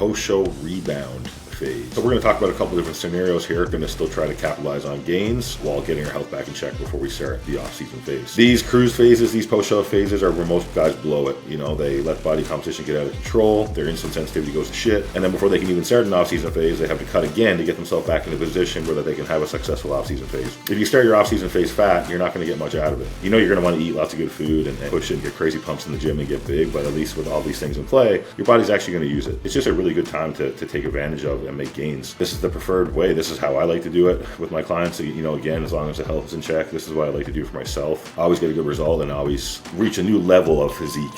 post-show rebound phase. So we're going to talk about a couple different scenarios here. We're going to still try to capitalize on gains while getting our health back in check before we start the off-season phase. These cruise phases, these post-show phases are where most guys blow it. You know, they let body composition get out of control, their insulin sensitivity goes to shit, and then before they can even start an off-season phase, they have to cut again to get themselves back in a position where they can have a successful off-season phase. If you start your off-season phase fat, you're not going to get much out of it. You know you're going to want to eat lots of good food and push and get crazy pumps in the gym and get big, but at least with all these things in play, your body's actually going to use it. It's just a really good time to take advantage of and make gains. This is the preferred way. This is how I like to do it with my clients. You know, again, as long as the health is in check, this is what I like to do for myself. I always get a good result and always reach a new level of physique.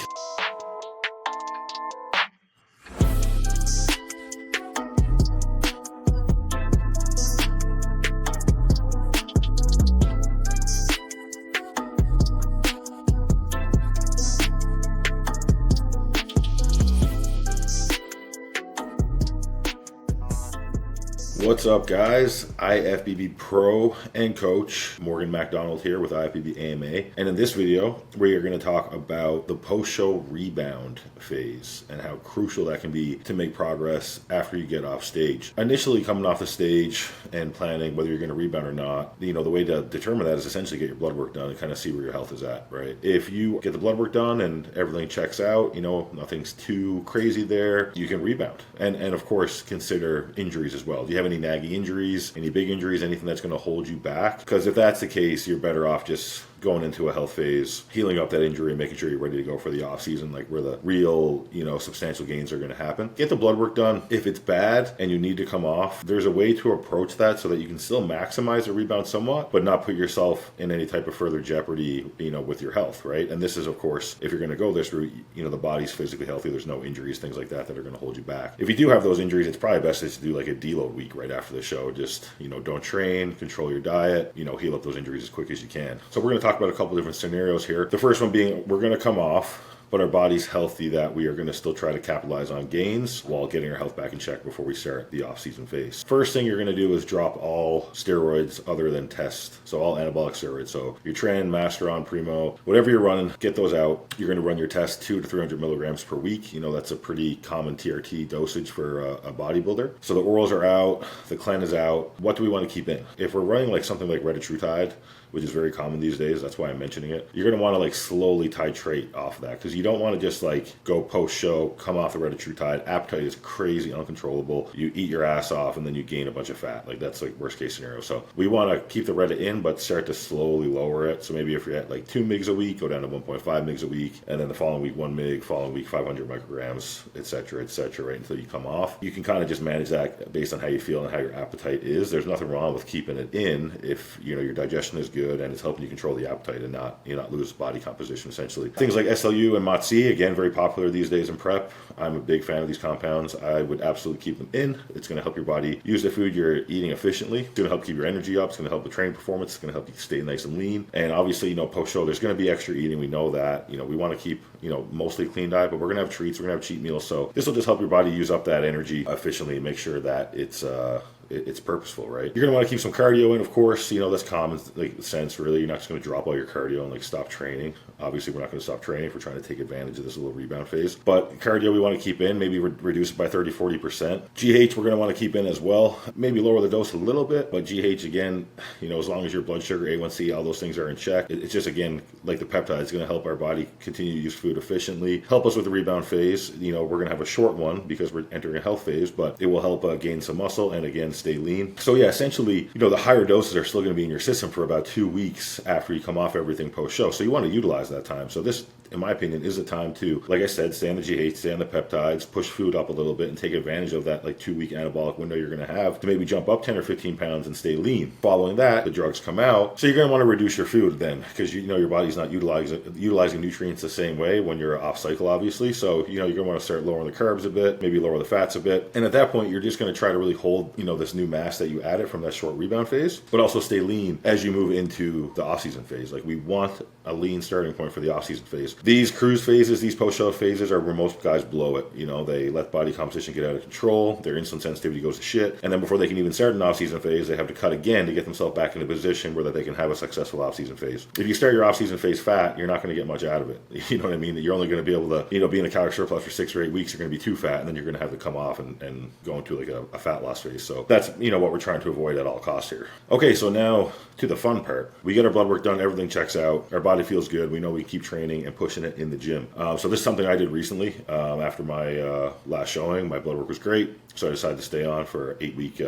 What's up, guys? IFBB Pro and Coach Morgan McDonald here with IFBB AMA, and in this video we are going to talk about the post-show rebound phase and how crucial that can be to make progress after you get off stage. Initially coming off the stage and planning whether you're going to rebound or not, you know, the way to determine that is essentially get your blood work done and kind of see where your health is at, right? If you get the blood work done and everything checks out, you know, nothing's too crazy there, you can rebound. And of course consider injuries as well. Do you have any nagging injuries, any big injuries, anything that's going to hold you back? Because if that's the case, you're better off just going into a health phase, healing up that injury, and making sure you're ready to go for the off season, like where the real, you know, substantial gains are going to happen. Get the blood work done. If it's bad and you need to come off, there's a way to approach that so that you can still maximize the rebound somewhat, but not put yourself in any type of further jeopardy, you know, with your health, right? And this is, of course, if you're going to go this route, you know, the body's physically healthy, there's no injuries, things like that are going to hold you back. If you do have those injuries, it's probably best to do like a deload week right after the show. Just, you know, don't train, control your diet, you know, heal up those injuries as quick as you can. So we're going to talk about a couple different scenarios here. The first one being we're going to come off, but our body's healthy, that we are going to still try to capitalize on gains while getting our health back in check before we start the off-season phase. First thing you're going to do is drop all steroids other than test. So all anabolic steroids. So your Tren, Masteron, Primo, whatever you're running, get those out. You're going to run your test 200 to 300 milligrams per week. You know, that's a pretty common TRT dosage for a bodybuilder. So the orals are out, the Clen is out. What do we want to keep in? If we're running like something like retatrutide, which is very common these days, that's why I'm mentioning it, you're going to want to like slowly titrate off of that, because you don't want to just like go post-show, come off the retatrutide, appetite is crazy, uncontrollable, you eat your ass off, and then you gain a bunch of fat. Like that's like worst case scenario. So we want to keep the Reta in, but start to slowly lower it. So maybe if you're at like 2 mgs a week, go down to 1.5 mgs a week, and then the following week 1 mg, following week 500 micrograms, etc., right until you come off. You can kind of just manage that based on how you feel and how your appetite is. There's nothing wrong with keeping it in if, you know, your digestion is good and it's helping you control the appetite and not lose body composition, essentially. Things like SLU and MOTS-C, again, very popular these days in prep. I'm a big fan of these compounds. I would absolutely keep them in. It's going to help your body use the food you're eating efficiently. It's going to help keep your energy up. It's going to help with training performance. It's going to help you stay nice and lean. And obviously, you know, post-show, there's going to be extra eating. We know that. You know, we want to keep, you know, mostly clean diet, but we're going to have treats. We're going to have cheat meals. So this will just help your body use up that energy efficiently and make sure that it's purposeful, right? You're going to want to keep some cardio in, of course. You know, that's common like sense, really. You're not just going to drop all your cardio and like stop training. Obviously, we're not going to stop training if we're trying to take advantage of this little rebound phase. But cardio we want to keep in, maybe reduce it by 30-40%. GH we're going to want to keep in as well. Maybe lower the dose a little bit, but GH, again, you know, as long as your blood sugar, A1C, all those things are in check, it's just, again, like the peptides, it's going to help our body continue to use food efficiently, help us with the rebound phase. You know, we're going to have a short one because we're entering a health phase, but it will help gain some muscle and, again, stay lean. So yeah, essentially, you know, the higher doses are still going to be in your system for about 2 weeks after you come off everything post-show. So you want to utilize that time. So this, in my opinion, is a time to, like I said, stay on the GH, stay on the peptides, push food up a little bit and take advantage of that like 2 week anabolic window you're going to have to maybe jump up 10 or 15 pounds and stay lean. Following that, the drugs come out. So you're going to want to reduce your food then, because you know your body's not utilizing nutrients the same way when you're off cycle, obviously. So, you know, you're going to want to start lowering the carbs a bit, maybe lower the fats a bit. And at that point, you're just going to try to really hold, you know, this new mass that you added from that short rebound phase, but also stay lean as you move into the off-season phase. Like we want a lean starting point for the off-season phase. These cruise phases, these post-show phases are where most guys blow it. You know, they let body composition get out of control, their insulin sensitivity goes to shit, and then before they can even start an off-season phase, they have to cut again to get themselves back in a position where they can have a successful off-season phase. If you start your off-season phase fat, you're not going to get much out of it. You know what I mean? You're only going to be able to, be in a calorie surplus for 6 or 8 weeks. You're going to be too fat, and then you're going to have to come off and go into like a fat loss phase. So that's, what we're trying to avoid at all costs here. Okay, so now to the fun part. We get our blood work done, everything checks out, our body feels good, we know we keep training and pushing it in the gym. So this is something I did recently. After my last showing, my blood work was great, so I decided to stay on for an 8-week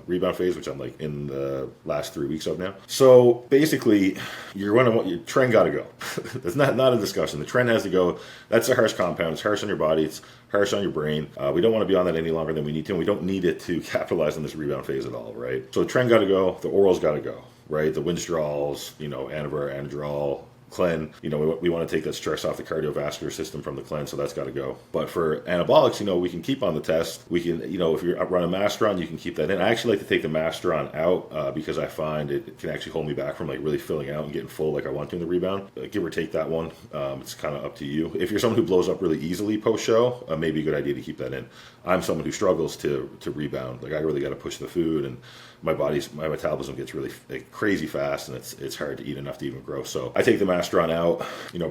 rebound phase, which I'm like in the last 3 weeks of now. So basically, your trend got to go. That's not a discussion. The trend has to go. That's a harsh compound. It's harsh on your body. It's harsh on your brain. We don't want to be on that any longer than we need to, and we don't need it to capitalize on this rebound phase at all, right? So the trend got to go. The orals got to go, right? The Winstrals, Anavar, Anadrol, Clen, we want to take that stress off the cardiovascular system from the Clen, so that's got to go. But for anabolics, we can keep on the test. We can, if you're running Masteron, you can keep that in. I actually like to take the Masteron out because I find it can actually hold me back from like really filling out and getting full like I want to in the rebound. Give or take that one. It's kind of up to you. If you're someone who blows up really easily post-show, maybe a good idea to keep that in. I'm someone who struggles to rebound. Like I really got to push the food, and my metabolism gets really crazy fast, and it's hard to eat enough to even grow. So I take the Masteron out.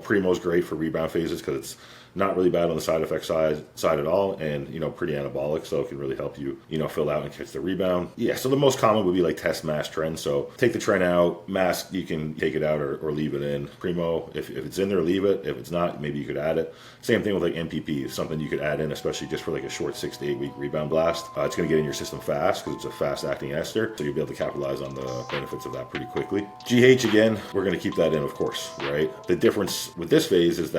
Primo's great for rebound phases because it's not really bad on the side effect side at all, and pretty anabolic, so it can really help you fill out and catch the rebound. Yeah, so the most common would be like test mass Tren. So take the Tren out. Mass, you can take it out or leave it in. Primo, if it's in there, leave it. If it's not, maybe you could add it. Same thing with like MPP, something you could add in, especially just for like a short 6 to 8 week rebound blast. It's going to get in your system fast because it's a fast acting ester, so you'll be able to capitalize on the benefits of that pretty quickly. GH, again, we're going to keep that in, of course, right? The difference with this phase is that